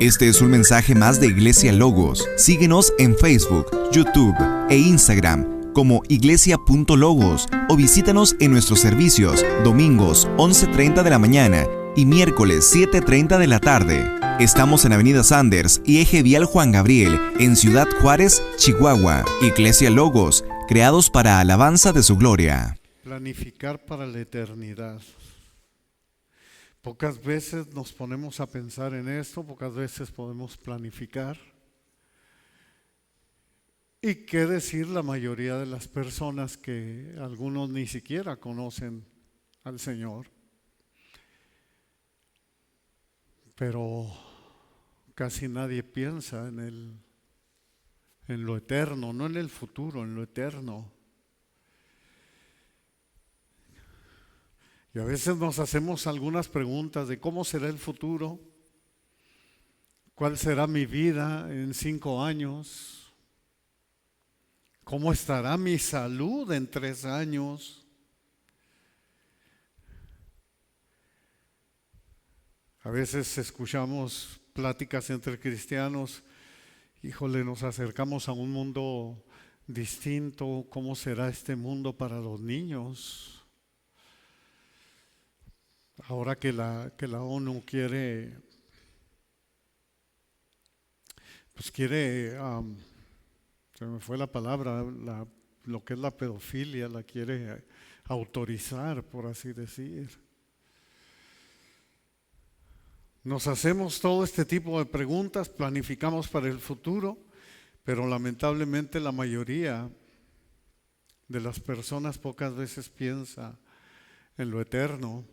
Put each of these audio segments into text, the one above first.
Este es un mensaje más de Iglesia Logos. Síguenos en Facebook, YouTube e Instagram como iglesia.logos o visítanos en nuestros servicios domingos 11:30 de la mañana y miércoles 7:30 de la tarde. Estamos en Avenida Sanders y Eje Vial Juan Gabriel, en Ciudad Juárez, Chihuahua. Iglesia Logos, creados para alabanza de su gloria. Planificar para la eternidad. Pocas veces nos ponemos a pensar en esto, pocas veces podemos planificar. ¿Y qué decir la mayoría de las personas que algunos ni siquiera conocen al Señor? Pero casi nadie piensa en lo eterno, no en el futuro, en lo eterno. Y a veces nos hacemos algunas preguntas de cómo será el futuro, cuál será mi vida en 5 años, cómo estará mi salud en 3 años. A veces escuchamos pláticas entre cristianos, híjole, nos acercamos a un mundo distinto, ¿cómo será este mundo para los niños? Ahora que la ONU quiere, se me fue la palabra, lo que es la pedofilia, la quiere autorizar, por así decir. Nos hacemos todo este tipo de preguntas, planificamos para el futuro, pero lamentablemente la mayoría de las personas pocas veces piensa en lo eterno.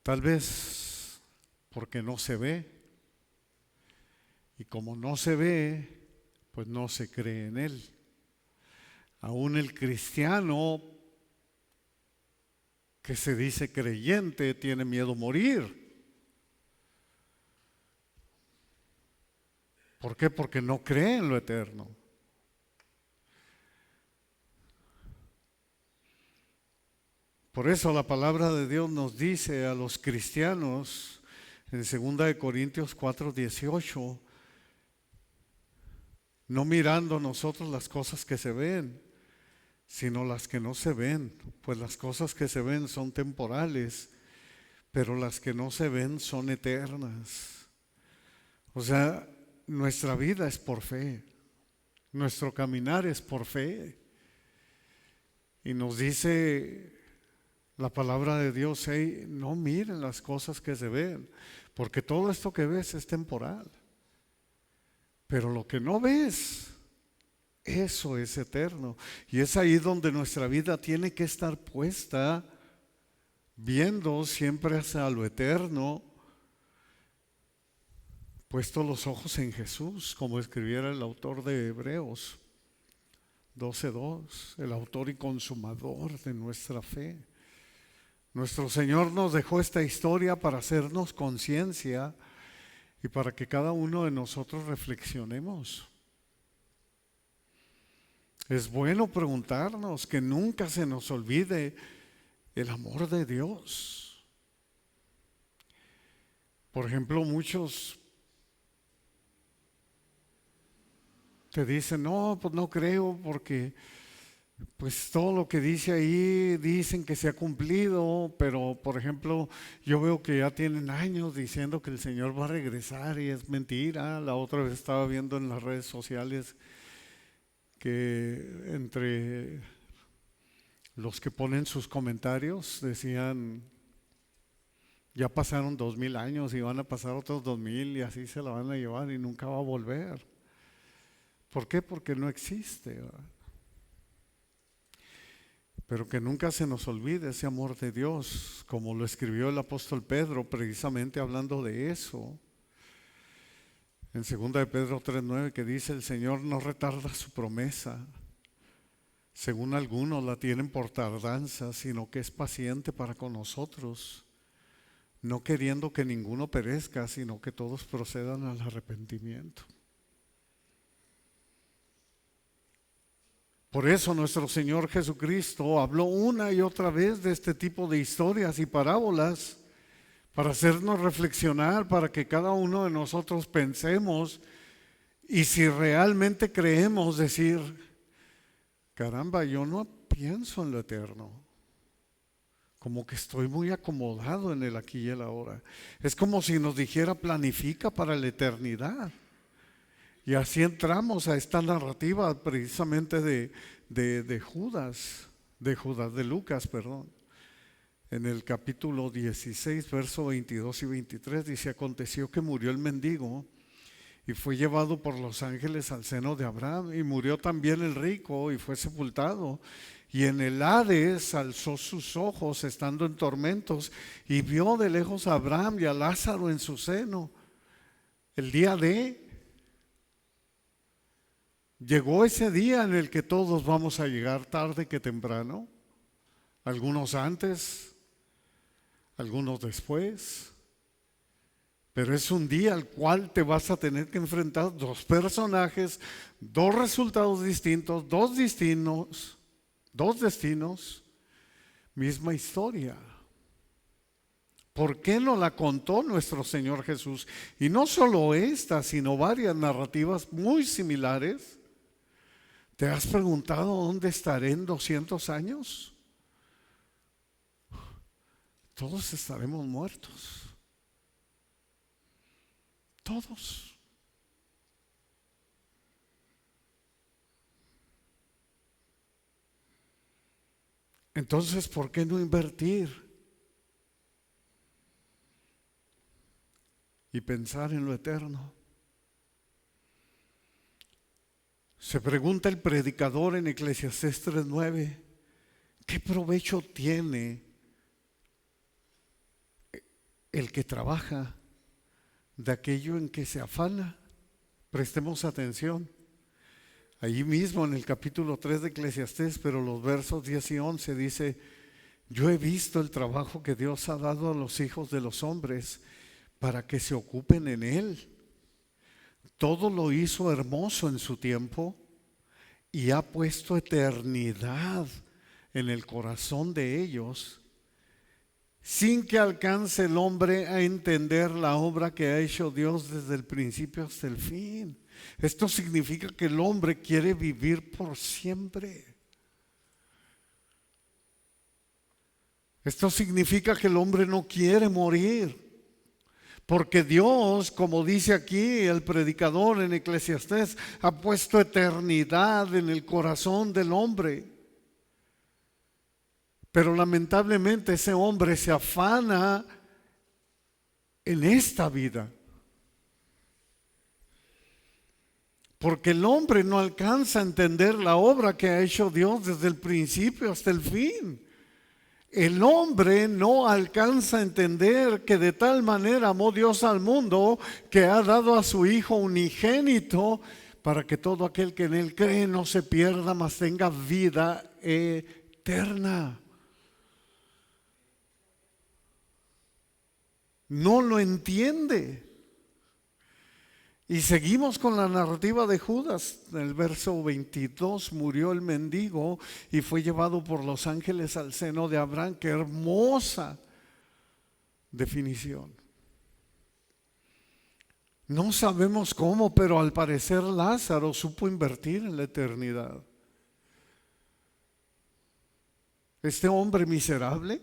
Tal vez porque no se ve, y como no se ve, pues no se cree en él. Aún el cristiano que se dice creyente tiene miedo a morir. ¿Por qué? Porque no cree en lo eterno. Por eso la palabra de Dios nos dice a los cristianos en 2 Corintios 4:18, no mirando nosotros las cosas que se ven, sino las que no se ven, pues las cosas que se ven son temporales, pero las que no se ven son eternas. O sea, nuestra vida es por fe, nuestro caminar es por fe. Y nos dice la palabra de Dios, no miren las cosas que se ven, porque todo esto que ves es temporal. Pero lo que no ves, eso es eterno. Y es ahí donde nuestra vida tiene que estar puesta, viendo siempre hacia lo eterno, puesto los ojos en Jesús, como escribiera el autor de Hebreos 12:2, el autor y consumador de nuestra fe. Nuestro Señor nos dejó esta historia para hacernos conciencia y para que cada uno de nosotros reflexionemos. Es bueno preguntarnos, que nunca se nos olvide el amor de Dios. Por ejemplo, muchos te dicen, no, pues no creo porque pues todo lo que dice ahí dicen que se ha cumplido, pero por ejemplo yo veo que ya tienen años diciendo que el Señor va a regresar y es mentira. La otra vez estaba viendo en las redes sociales que entre los que ponen sus comentarios decían, ya pasaron 2000 años y van a pasar otros 2000 y así se la van a llevar y nunca va a volver. ¿Por qué? Porque no existe, ¿verdad? Pero que nunca se nos olvide ese amor de Dios, como lo escribió el apóstol Pedro, precisamente hablando de eso. En 2 de Pedro 3:9, que dice, el Señor no retarda su promesa, según algunos la tienen por tardanza, sino que es paciente para con nosotros, no queriendo que ninguno perezca, sino que todos procedan al arrepentimiento. Por eso nuestro Señor Jesucristo habló una y otra vez de este tipo de historias y parábolas, para hacernos reflexionar, para que cada uno de nosotros pensemos y si realmente creemos decir, caramba, yo no pienso en lo eterno, como que estoy muy acomodado en el aquí y el ahora. Es como si nos dijera planifica para la eternidad. Y así entramos a esta narrativa precisamente de Judas, de Lucas, perdón. En el capítulo 16, verso 22 y 23 dice, aconteció que murió el mendigo y fue llevado por los ángeles al seno de Abraham, y murió también el rico y fue sepultado. Y en el Hades alzó sus ojos estando en tormentos y vio de lejos a Abraham y a Lázaro en su seno. El día llegó ese día en el que todos vamos a llegar tarde que temprano, algunos antes, algunos después, pero es un día al cual te vas a tener que enfrentar dos personajes, dos resultados distintos, dos destinos, misma historia. ¿Por qué no la contó nuestro Señor Jesús? Y no solo esta, sino varias narrativas muy similares. ¿Te has preguntado dónde estaré en 200 años? Todos estaremos muertos. Todos. Entonces, ¿por qué no invertir y pensar en lo eterno? Se pregunta el predicador en Eclesiastés 3:9, ¿qué provecho tiene el que trabaja de aquello en que se afana? Prestemos atención. Allí mismo en el capítulo 3 de Eclesiastés, pero los versos 10 y 11 dice, yo he visto el trabajo que Dios ha dado a los hijos de los hombres para que se ocupen en él. Todo lo hizo hermoso en su tiempo y ha puesto eternidad en el corazón de ellos, sin que alcance el hombre a entender la obra que ha hecho Dios desde el principio hasta el fin. Esto significa que el hombre quiere vivir por siempre. Esto significa que el hombre no quiere morir. Porque Dios, como dice aquí el predicador en Eclesiastés, ha puesto eternidad en el corazón del hombre. Pero lamentablemente ese hombre se afana en esta vida. Porque el hombre no alcanza a entender la obra que ha hecho Dios desde el principio hasta el fin. El hombre no alcanza a entender que de tal manera amó Dios al mundo que ha dado a su Hijo unigénito para que todo aquel que en él cree no se pierda, mas tenga vida eterna. No lo entiende. Y seguimos con la narrativa de Judas. En el verso 22, murió el mendigo y fue llevado por los ángeles al seno de Abraham. Qué hermosa definición. No sabemos cómo, pero al parecer Lázaro supo invertir en la eternidad. Este hombre miserable,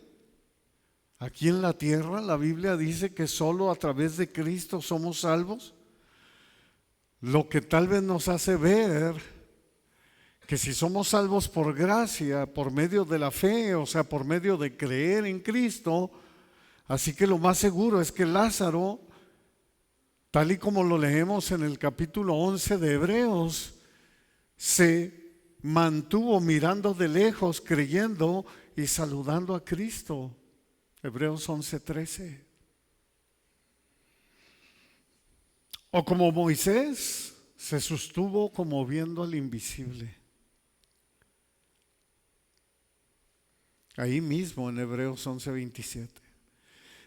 aquí en la tierra, la Biblia dice que solo a través de Cristo somos salvos. Lo que tal vez nos hace ver que si somos salvos por gracia, por medio de la fe, o sea, por medio de creer en Cristo, así que lo más seguro es que Lázaro, tal y como lo leemos en el capítulo 11 de Hebreos, se mantuvo mirando de lejos, creyendo y saludando a Cristo. Hebreos 11:13. O como Moisés se sostuvo como viendo al invisible. Ahí mismo en Hebreos 11:27.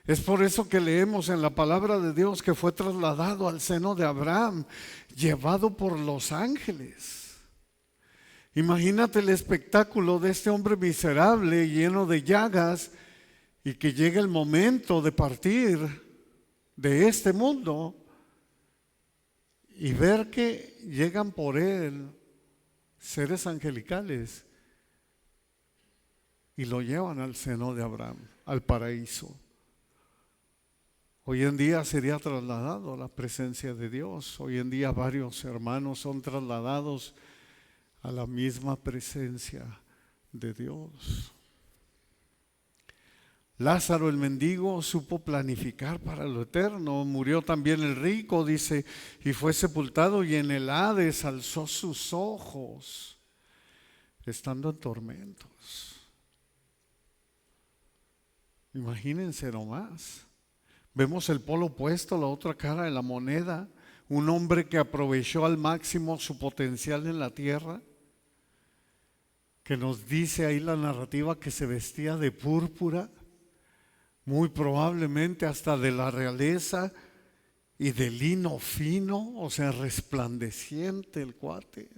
Es por eso que leemos en la palabra de Dios que fue trasladado al seno de Abraham, llevado por los ángeles. Imagínate el espectáculo de este hombre miserable, lleno de llagas, y que llegue el momento de partir de este mundo y ver que llegan por él seres angelicales y lo llevan al seno de Abraham, al paraíso. Hoy en día sería trasladado a la presencia de Dios. Hoy en día varios hermanos son trasladados a la misma presencia de Dios. Lázaro el mendigo supo planificar para lo eterno. Murió también el rico, dice, y fue sepultado, y en el Hades alzó sus ojos, estando en tormentos. Imagínense nomás. Vemos el polo opuesto, la otra cara de la moneda. Un hombre que aprovechó al máximo su potencial en la tierra, que nos dice ahí la narrativa que se vestía de púrpura, muy probablemente hasta de la realeza, y de lino fino, o sea, resplandeciente el cuate,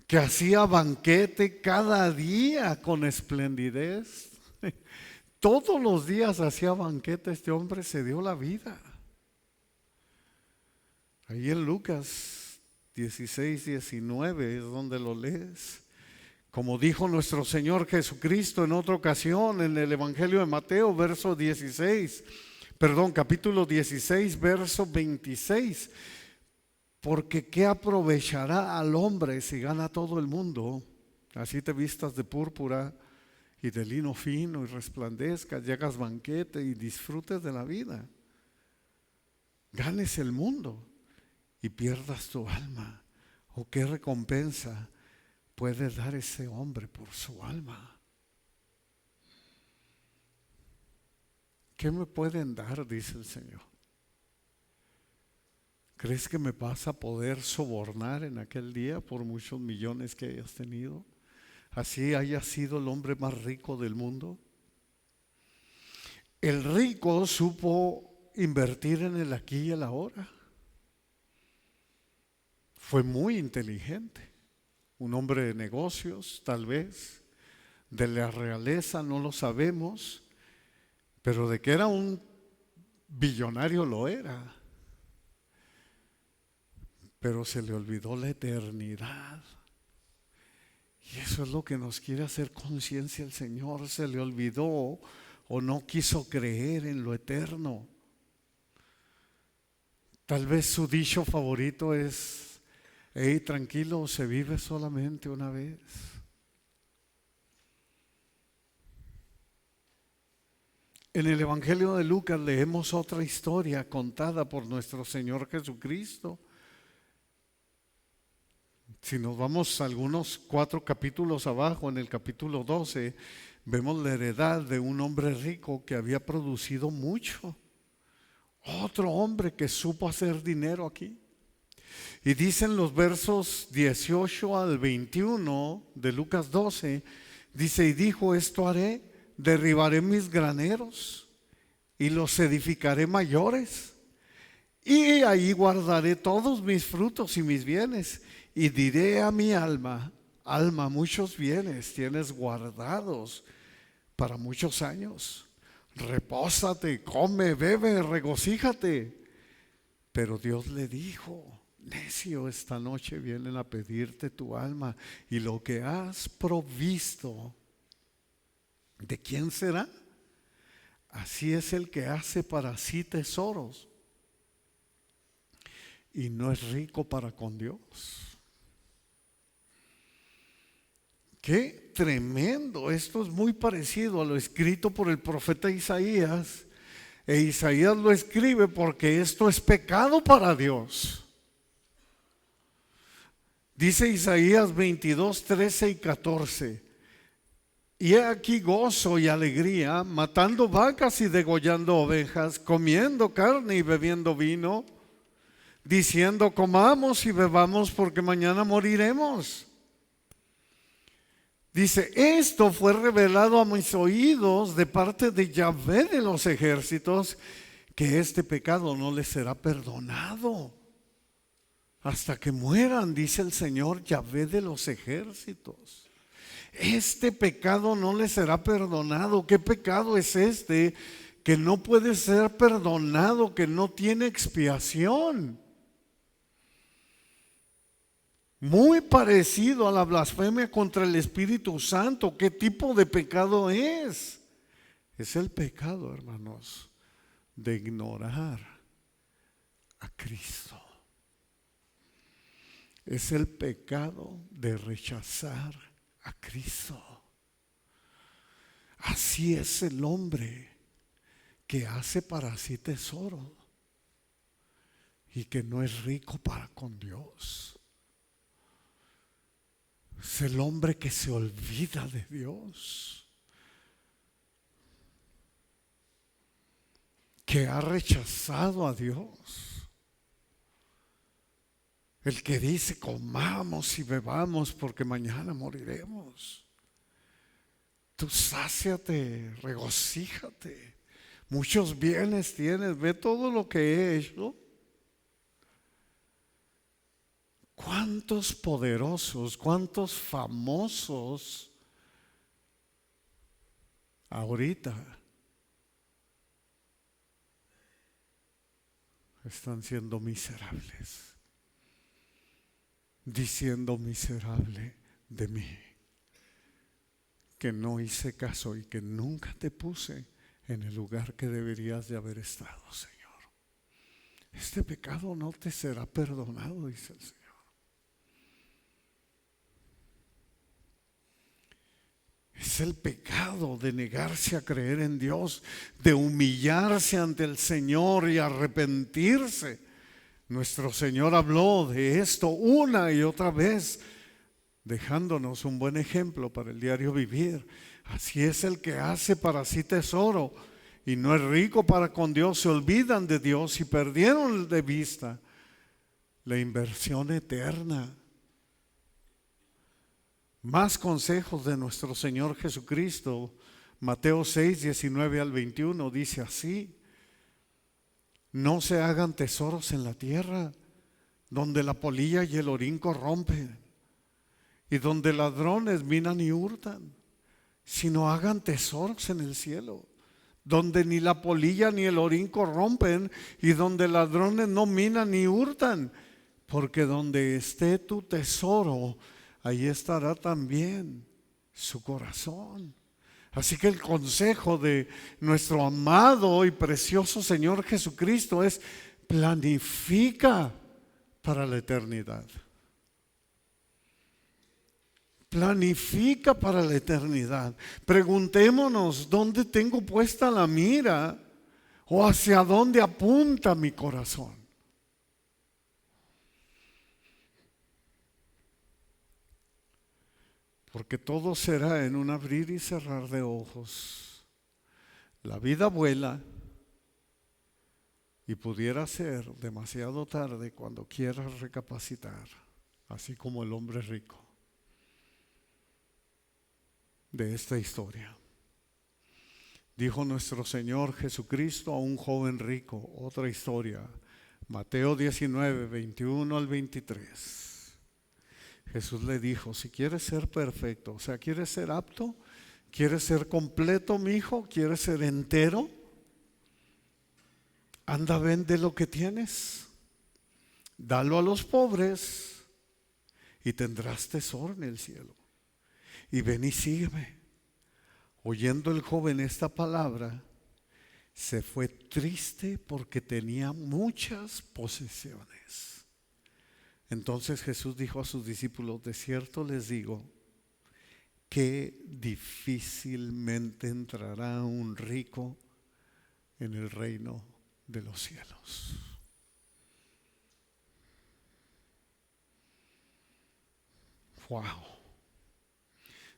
que hacía banquete cada día con esplendidez. Todos los días hacía banquete. Este hombre se dio la vida. Ahí en Lucas 16, 19 es donde lo lees. Como dijo nuestro Señor Jesucristo en otra ocasión en el Evangelio de Mateo, capítulo 16, verso 26. Porque ¿qué aprovechará al hombre si gana todo el mundo? Así te vistas de púrpura y de lino fino y resplandezcas, y hagas banquete y disfrutes de la vida. Ganes el mundo y pierdas tu alma. ¿O qué recompensa puede dar ese hombre por su alma? ¿Qué me pueden dar?, dice el Señor. ¿Crees que me vas a poder sobornar en aquel día por muchos millones que hayas tenido? Así haya sido el hombre más rico del mundo. El rico supo invertir en el aquí y el ahora. Fue muy inteligente. Un hombre de negocios, tal vez, de la realeza, no lo sabemos, pero de que era un billonario lo era. Pero se le olvidó la eternidad. Y eso es lo que nos quiere hacer conciencia el Señor. Se le olvidó o no quiso creer en lo eterno. Tal vez su dicho favorito es: hey, tranquilo, se vive solamente una vez. En el Evangelio de Lucas leemos otra historia contada por nuestro Señor Jesucristo. Si nos vamos algunos 4 capítulos abajo, en el capítulo 12, vemos la heredad de un hombre rico que había producido mucho. Otro hombre que supo hacer dinero aquí. Y dicen los versos 18 al 21 de Lucas 12, dice: y dijo, esto haré, derribaré mis graneros y los edificaré mayores, y ahí guardaré todos mis frutos y mis bienes, y diré a mi alma: alma, muchos bienes tienes guardados para muchos años. Repósate, come, bebe, regocíjate. Pero Dios le dijo: necio, esta noche vienen a pedirte tu alma, y lo que has provisto, ¿de quién será? Así es el que hace para sí tesoros y no es rico para con Dios. Qué tremendo. Esto es muy parecido a lo escrito por el profeta Isaías. E Isaías lo escribe porque esto es pecado para Dios. Dice Isaías 22, 13 y 14: y he aquí gozo y alegría, matando vacas y degollando ovejas, comiendo carne y bebiendo vino, diciendo: comamos y bebamos, porque mañana moriremos. Dice: esto fue revelado a mis oídos de parte de Yahvé de los ejércitos, que este pecado no les será perdonado hasta que mueran, dice el Señor Yahvé de los ejércitos. este pecado no le será perdonado. ¿Qué pecado es este que no puede ser perdonado, que no tiene expiación? Muy parecido a la blasfemia contra el Espíritu Santo. ¿Qué tipo de pecado es? Es el pecado, hermanos, de ignorar a Cristo. Es el pecado de rechazar a Cristo. Así es el hombre que hace para sí tesoro y que no es rico para con Dios. Es el hombre que se olvida de Dios, que ha rechazado a Dios. El que dice: comamos y bebamos porque mañana moriremos. Tú sáciate, regocíjate. Muchos bienes tienes, ve todo lo que he hecho. ¿Cuántos poderosos, cuántos famosos ahorita están siendo miserables? Diciendo: miserable de mí, que no hice caso y que nunca te puse en el lugar que deberías de haber estado, Señor. Este pecado no te será perdonado, dice el Señor. Es el pecado de negarse a creer en Dios, de humillarse ante el Señor y arrepentirse. Nuestro Señor habló de esto una y otra vez, dejándonos un buen ejemplo para el diario vivir. Así es el que hace para sí tesoro y no es rico para con Dios. Se olvidan de Dios y perdieron de vista la inversión eterna. Más consejos de nuestro Señor Jesucristo. Mateo 6, 19 al 21 dice así: no se hagan tesoros en la tierra, donde la polilla y el orín corrompen, y donde ladrones minan y hurtan, sino hagan tesoros en el cielo, donde ni la polilla ni el orín corrompen, y donde ladrones no minan ni hurtan, porque donde esté tu tesoro, ahí estará también su corazón. Así que el consejo de nuestro amado y precioso Señor Jesucristo es: planifica para la eternidad. Planifica para la eternidad. Preguntémonos: ¿dónde tengo puesta la mira? ¿O hacia dónde apunta mi corazón? Porque todo será en un abrir y cerrar de ojos. La vida vuela y pudiera ser demasiado tarde cuando quieras recapacitar, así como el hombre rico de esta historia. Dijo nuestro Señor Jesucristo a un joven rico, otra historia, Mateo 19, 21 al 23. Jesús le dijo: si quieres ser perfecto, o sea, quieres ser apto, quieres ser completo, mi hijo, quieres ser entero, anda, vende lo que tienes, dalo a los pobres y tendrás tesoro en el cielo. Y ven y sígueme. Oyendo el joven esta palabra, se fue triste porque tenía muchas posesiones. Entonces Jesús dijo a sus discípulos: de cierto les digo que difícilmente entrará un rico en el reino de los cielos. Wow.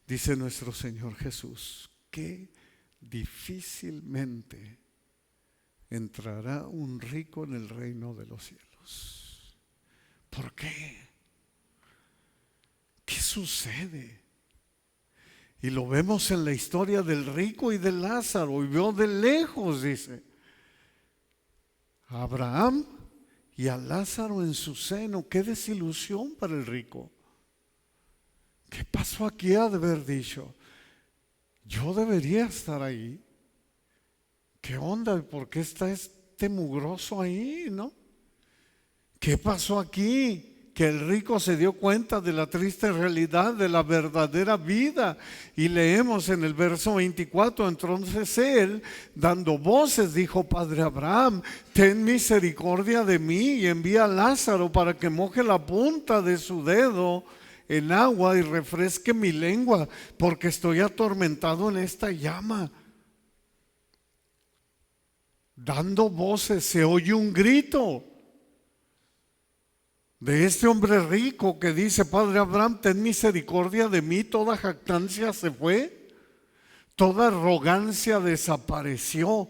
Dice nuestro Señor Jesús que difícilmente entrará un rico en el reino de los cielos. ¿Por qué? ¿Qué sucede? Y lo vemos en la historia del rico y de Lázaro. Y veo de lejos, dice, a Abraham y a Lázaro en su seno. Qué desilusión para el rico. ¿Qué pasó aquí? Ha de haber dicho, yo debería estar ahí. ¿Qué onda? ¿Por qué está este mugroso ahí, no? ¿Qué pasó aquí? Que el rico se dio cuenta de la triste realidad de la verdadera vida. Y leemos en el verso 24, entonces él, dando voces, dijo: Padre Abraham, ten misericordia de mí y envía a Lázaro para que moje la punta de su dedo en agua y refresque mi lengua, porque estoy atormentado en esta llama. Dando voces, se oye un grito de este hombre rico que dice: Padre Abraham, ten misericordia de mí. Toda jactancia se fue, toda arrogancia desapareció.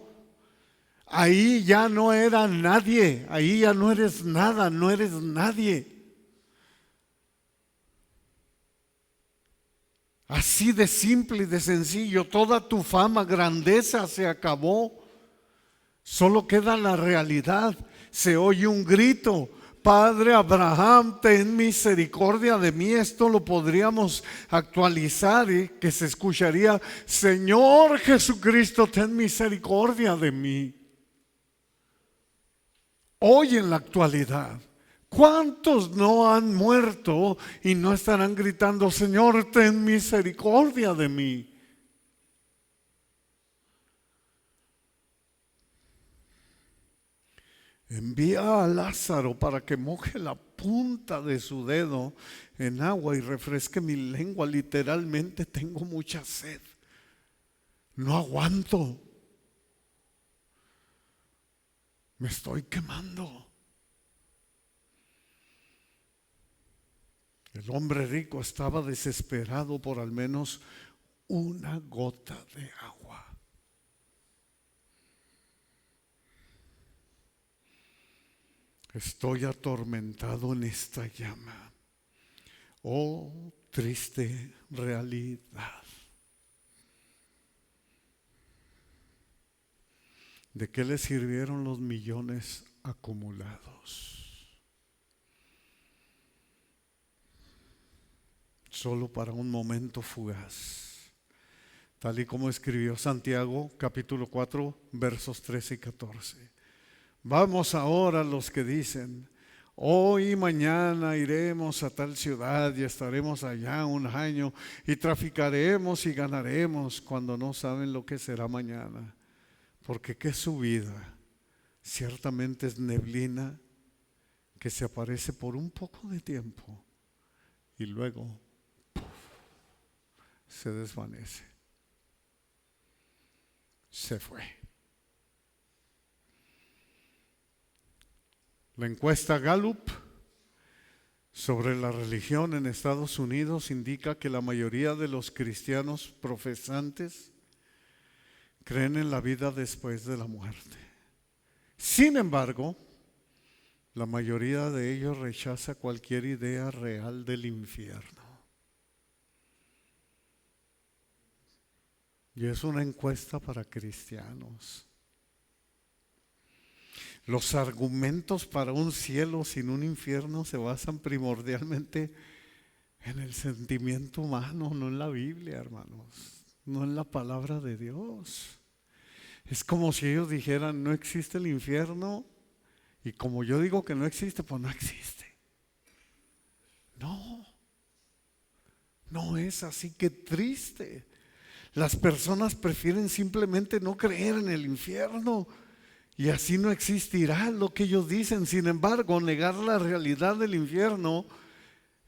Ahí ya no era nadie, ahí ya no eres nada, no eres nadie. Así de simple y de sencillo, toda tu fama, grandeza se acabó. Solo queda la realidad. Se oye un grito: Padre Abraham, ten misericordia de mí. Esto lo podríamos actualizar y que se escucharía: Señor Jesucristo, ten misericordia de mí. Hoy en la actualidad, ¿cuántos no han muerto y no estarán gritando: Señor, ten misericordia de mí? Envía a Lázaro para que moje la punta de su dedo en agua y refresque mi lengua. Literalmente tengo mucha sed. No aguanto. Me estoy quemando. El hombre rico estaba desesperado por al menos una gota de agua. Estoy atormentado en esta llama. Oh, triste realidad. ¿De qué le sirvieron los millones acumulados? Solo para un momento fugaz. Tal y como escribió Santiago, capítulo 4, versos 13 y 14. Vamos ahora los que dicen: hoy y mañana iremos a tal ciudad y estaremos allá un año y traficaremos y ganaremos, cuando no saben lo que será mañana. Porque ¿qué es su vida? Ciertamente es neblina que se aparece por un poco de tiempo y luego ¡puf!, se desvanece. Se fue. La encuesta Gallup sobre la religión en Estados Unidos indica que la mayoría de los cristianos profesantes creen en la vida después de la muerte. Sin embargo, la mayoría de ellos rechaza cualquier idea real del infierno. Y es una encuesta para cristianos. Los argumentos para un cielo sin un infierno se basan primordialmente en el sentimiento humano, no en la Biblia, hermanos, no en la palabra de Dios. Es como si ellos dijeran: no existe el infierno, y como yo digo que no existe, pues no existe. No, no es así. Que triste. Las personas prefieren simplemente no creer en el infierno y así no existirá lo que ellos dicen. Sin embargo, negar la realidad del infierno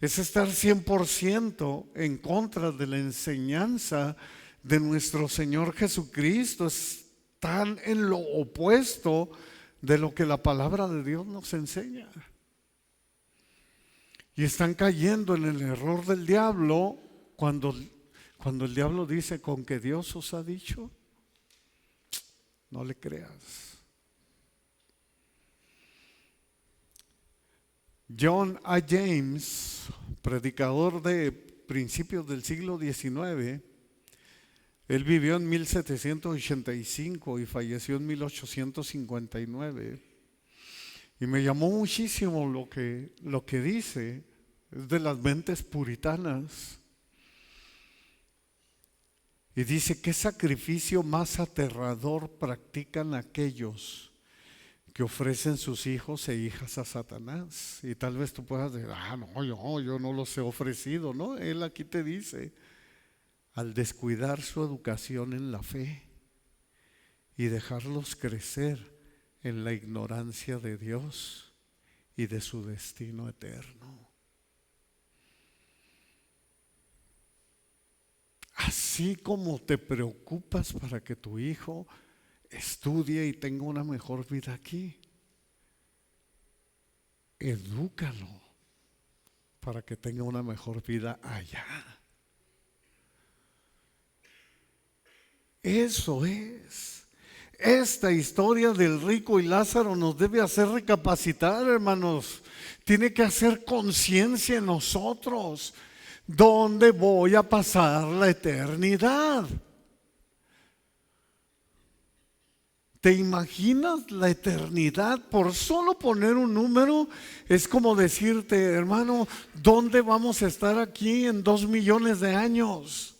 es estar 100% en contra de la enseñanza de nuestro Señor Jesucristo. Están en lo opuesto de lo que la palabra de Dios nos enseña. Y están cayendo en el error del diablo cuando el diablo dice: con que Dios os ha dicho, no le creas. John A. James, predicador de principios del siglo XIX, él vivió en 1785 y falleció en 1859. Y me llamó muchísimo lo que dice. Es de las mentes puritanas. Y dice: ¿qué sacrificio más aterrador practican aquellos que ofrecen sus hijos e hijas a Satanás? Y tal vez tú puedas decir: no, yo no los he ofrecido. No, él aquí te dice: al descuidar su educación en la fe y dejarlos crecer en la ignorancia de Dios y de su destino eterno. Así como te preocupas para que tu hijo estudie y tenga una mejor vida aquí, edúcalo para que tenga una mejor vida allá. Eso es. Esta historia del rico y Lázaro nos debe hacer recapacitar, hermanos. Tiene que hacer conciencia en nosotros. ¿Dónde voy a pasar la eternidad? ¿Te imaginas la eternidad? Por solo poner un número, es como decirte: hermano, ¿dónde vamos a estar aquí en 2 millones de años?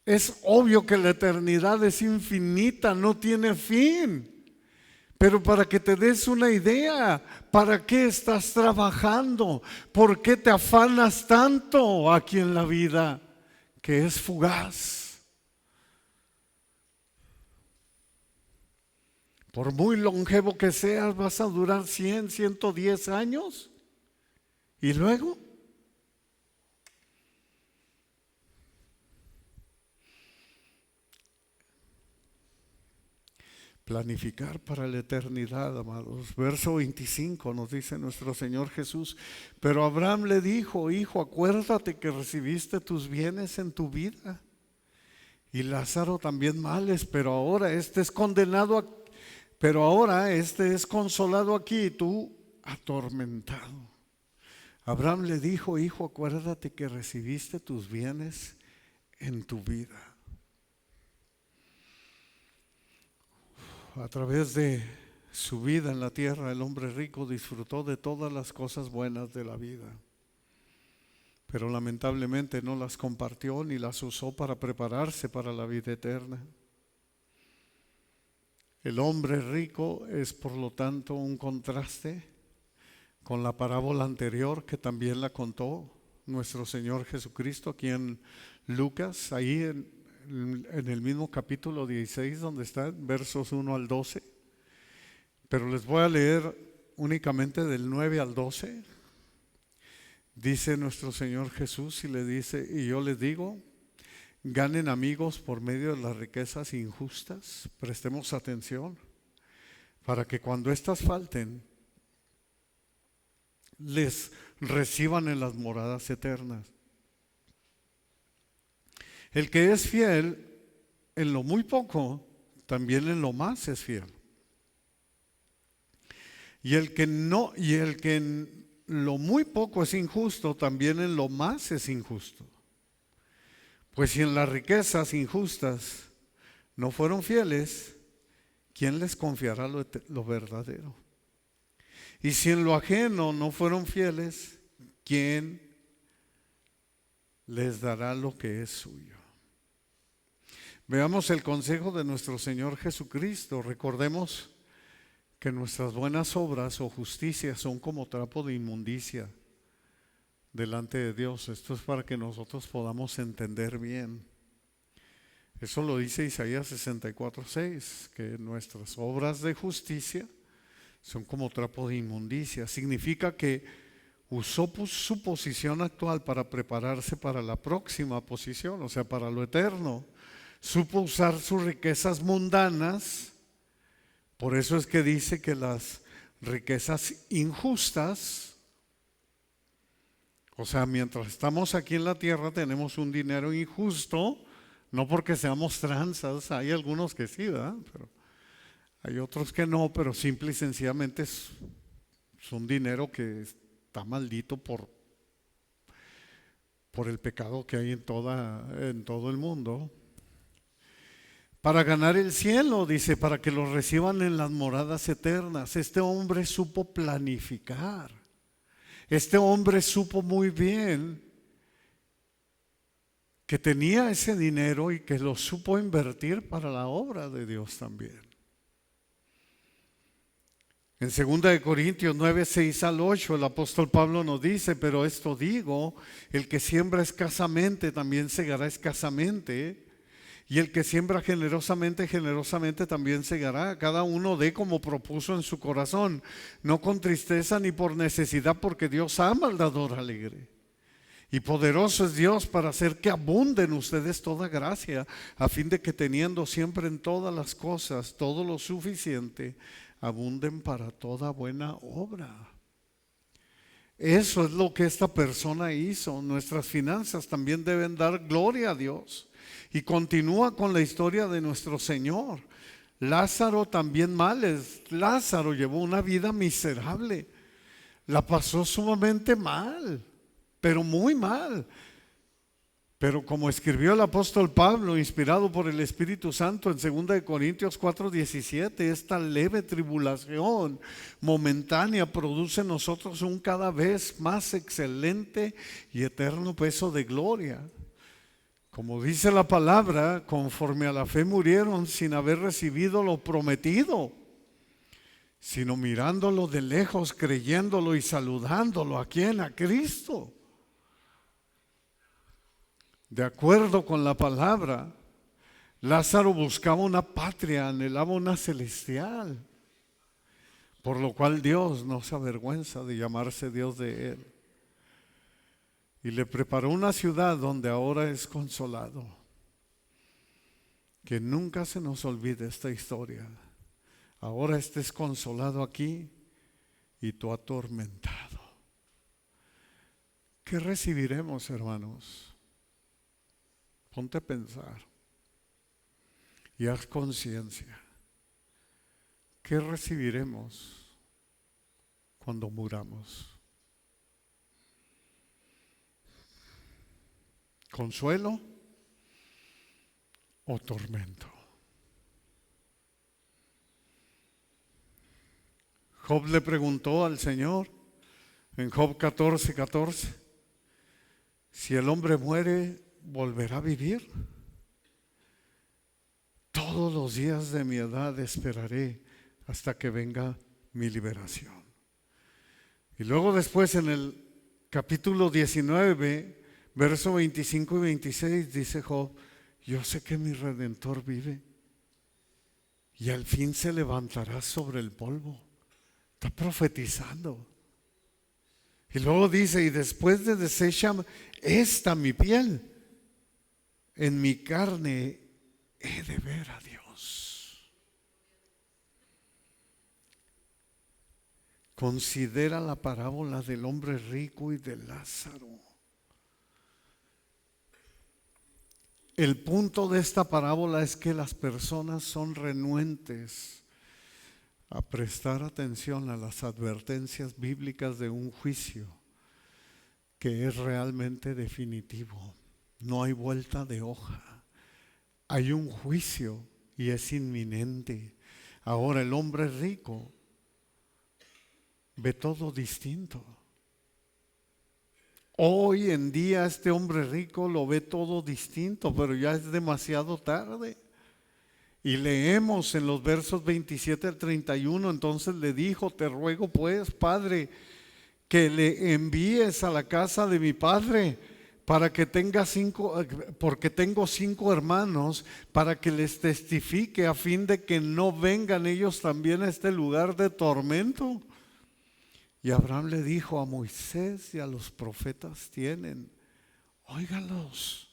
Es obvio que la eternidad es infinita, no tiene fin. Pero para que te des una idea, ¿para qué estás trabajando? ¿Por qué te afanas tanto aquí en la vida, que es fugaz? Por muy longevo que seas, vas a durar 100, 110 años. ¿Y luego? Planificar para la eternidad, amados. Verso 25 nos dice nuestro Señor Jesús: pero Abraham le dijo: hijo, acuérdate que recibiste tus bienes en tu vida, y Lázaro también males, pero ahora este es consolado aquí y tú atormentado. Abraham le dijo: hijo, acuérdate que recibiste tus bienes en tu vida. A través de su vida en la tierra, el hombre rico disfrutó de todas las cosas buenas de la vida, pero lamentablemente no las compartió ni las usó para prepararse para la vida eterna. El hombre rico es, por lo tanto, un contraste con la parábola anterior que también la contó nuestro Señor Jesucristo aquí en Lucas, ahí en el mismo capítulo 16, donde está versos 1 al 12. Pero les voy a leer únicamente del 9 al 12. Dice nuestro Señor Jesús y le dice: y yo les digo, ganen amigos por medio de las riquezas injustas. Prestemos atención, para que cuando éstas falten, les reciban en las moradas eternas. El que es fiel en lo muy poco, también en lo más es fiel. Y el que en lo muy poco es injusto, también en lo más es injusto. Pues si en las riquezas injustas no fueron fieles, ¿quién les confiará lo verdadero? Y si en lo ajeno no fueron fieles, ¿quién les dará lo que es suyo? Veamos el consejo de nuestro Señor Jesucristo. Recordemos que nuestras buenas obras o justicia son como trapo de inmundicia delante de Dios. Esto es para que nosotros podamos entender bien. Eso lo dice Isaías 64:6, que nuestras obras de justicia son como trapo de inmundicia. Significa que usó su posición actual para prepararse para la próxima posición, o sea, para lo eterno. Supo usar sus riquezas mundanas. Por eso es que dice que las riquezas injustas, o sea, mientras estamos aquí en la tierra tenemos un dinero injusto, no porque seamos tranzas, hay algunos que sí, ¿verdad? Pero hay otros que no, pero simple y sencillamente es un dinero que está maldito por el pecado que hay en todo el mundo. Para ganar el cielo, dice, para que los reciban en las moradas eternas. Este hombre supo planificar. Este hombre supo muy bien que tenía ese dinero y que lo supo invertir para la obra de Dios también. En 2 Corintios 9, 6 al 8, el apóstol Pablo nos dice: pero esto digo, el que siembra escasamente también segará escasamente, y el que siembra generosamente, generosamente también segará. Cada uno dé como propuso en su corazón, no con tristeza ni por necesidad, porque Dios ama al dador alegre. Y poderoso es Dios para hacer que abunde en ustedes toda gracia, a fin de que teniendo siempre en todas las cosas todo lo suficiente, abunden para toda buena obra. Eso es lo que esta persona hizo. Nuestras finanzas también deben dar gloria a Dios. Y continúa con la historia de nuestro Señor. Lázaro también males. Lázaro llevó una vida miserable. La pasó sumamente mal, pero muy mal. Pero como escribió el apóstol Pablo, inspirado por el Espíritu Santo en 2 Corintios 4:17, esta leve tribulación momentánea produce en nosotros un cada vez más excelente y eterno peso de gloria. Como dice la palabra, conforme a la fe murieron sin haber recibido lo prometido, sino mirándolo de lejos, creyéndolo y saludándolo. ¿A quién? A Cristo. De acuerdo con la palabra, Lázaro buscaba una patria, anhelaba una celestial, por lo cual Dios no se avergüenza de llamarse Dios de él. Y le preparó una ciudad donde ahora es consolado. Que nunca se nos olvide esta historia. Ahora estés consolado aquí y tú atormentado. ¿Qué recibiremos, hermanos? Ponte a pensar y haz conciencia. ¿Qué recibiremos cuando muramos? ¿Consuelo o tormento? Job le preguntó al Señor en Job 14:14, si el hombre muere, ¿volverá a vivir? Todos los días de mi edad esperaré hasta que venga mi liberación. Y luego después en el capítulo 19, verso 25 y 26 dice Job: yo sé que mi Redentor vive y al fin se levantará sobre el polvo. Está profetizando. Y luego dice: y después de deshecha esta mi piel, en mi carne he de ver a Dios. Considera la parábola del hombre rico y de Lázaro. El punto de esta parábola es que las personas son renuentes a prestar atención a las advertencias bíblicas de un juicio que es realmente definitivo. No hay vuelta de hoja. Hay un juicio y es inminente. Ahora el hombre rico ve todo distinto. Hoy en día este hombre rico lo ve todo distinto, pero ya es demasiado tarde. Y leemos en los versos 27 al 31, entonces le dijo: te ruego pues, Padre, que le envíes a la casa de mi padre, para que tenga porque tengo 5 hermanos, para que les testifique, a fin de que no vengan ellos también a este lugar de tormento. Y Abraham le dijo: a Moisés y a los profetas tienen, óigalos.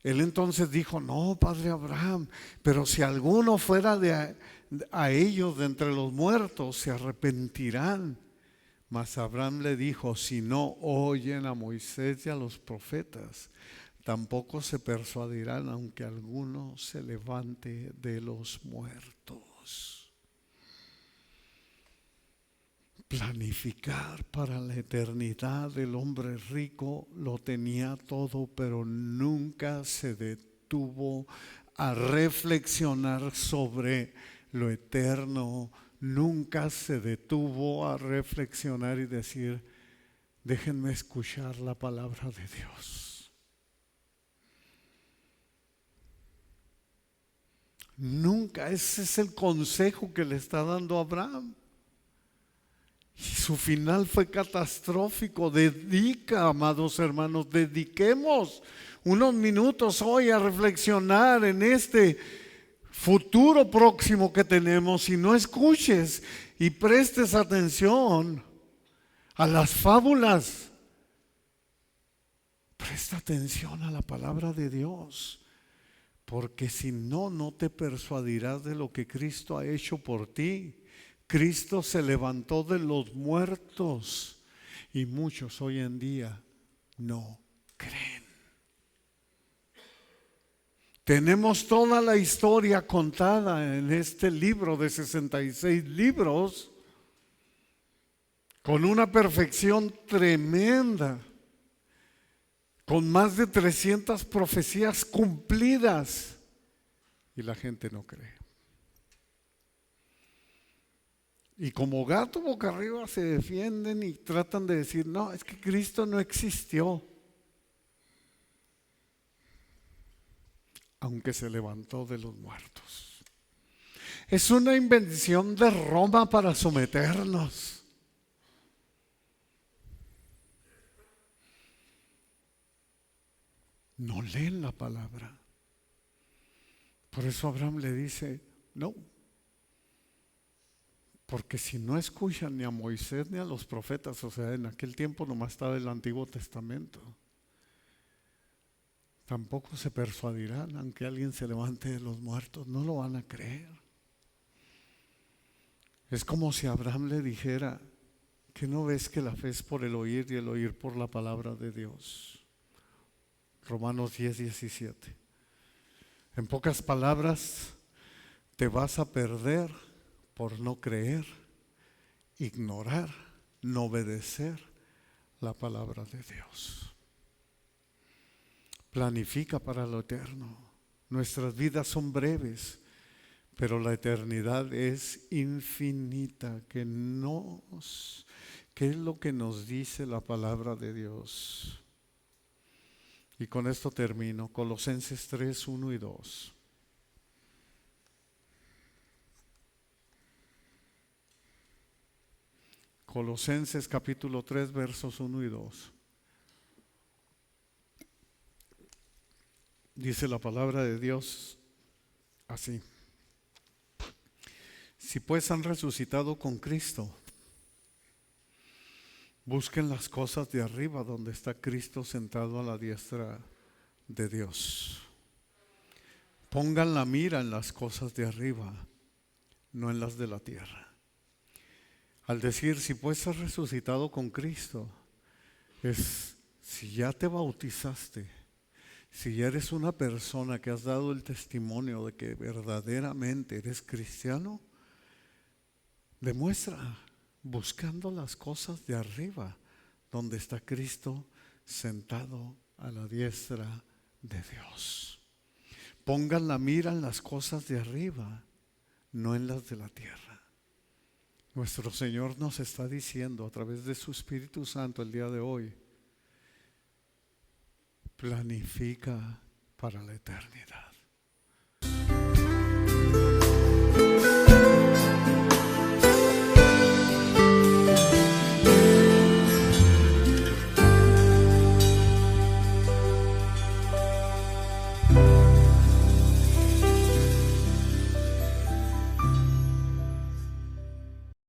Él entonces dijo: no, padre Abraham, pero si alguno fuera a ellos de entre los muertos, se arrepentirán. Mas Abraham le dijo: si no oyen a Moisés y a los profetas, tampoco se persuadirán, aunque alguno se levante de los muertos. Planificar para la eternidad. El hombre rico lo tenía todo, pero nunca se detuvo a reflexionar sobre lo eterno. Nunca se detuvo a reflexionar y decir: déjenme escuchar la palabra de Dios. Nunca. Ese es el consejo que le está dando Abraham. Y su final fue catastrófico. Dedica, amados hermanos, dediquemos unos minutos hoy a reflexionar en este futuro próximo que tenemos y no escuches y prestes atención a las fábulas. Presta atención a la palabra de Dios, porque si no, no te persuadirás de lo que Cristo ha hecho por ti. Cristo se levantó de los muertos y muchos hoy en día no creen. Tenemos toda la historia contada en este libro de 66 libros con una perfección tremenda, con más de 300 profecías cumplidas, y la gente no cree. Y como gato boca arriba se defienden y tratan de decir, no, es que Cristo no existió, aunque se levantó de los muertos. Es una invención de Roma para someternos. No leen la palabra. Por eso Abraham le dice, no. Porque si no escuchan ni a Moisés ni a los profetas, o sea, en aquel tiempo nomás estaba el Antiguo Testamento, tampoco se persuadirán, aunque alguien se levante de los muertos, no lo van a creer. Es como si Abraham le dijera, ¿que no ves que la fe es por el oír y el oír por la palabra de Dios? Romanos 10:17. En pocas palabras, te vas a perder por no creer, ignorar, no obedecer la palabra de Dios. Planifica para lo eterno. Nuestras vidas son breves, pero la eternidad es infinita. ¿Qué es lo que nos dice la palabra de Dios? Y con esto termino. Colosenses 3, 1 y 2. Colosenses capítulo 3, versos 1 y 2. Dice la palabra de Dios así: si pues han resucitado con Cristo, busquen las cosas de arriba, donde está Cristo sentado a la diestra de Dios. Pongan la mira en las cosas de arriba, no en las de la tierra. Al decir, si pues has resucitado con Cristo, es si ya te bautizaste, si ya eres una persona que has dado el testimonio de que verdaderamente eres cristiano, demuestra buscando las cosas de arriba, donde está Cristo sentado a la diestra de Dios. Pongan la mira en las cosas de arriba, no en las de la tierra. Nuestro Señor nos está diciendo a través de su Espíritu Santo el día de hoy: planifica para la eternidad.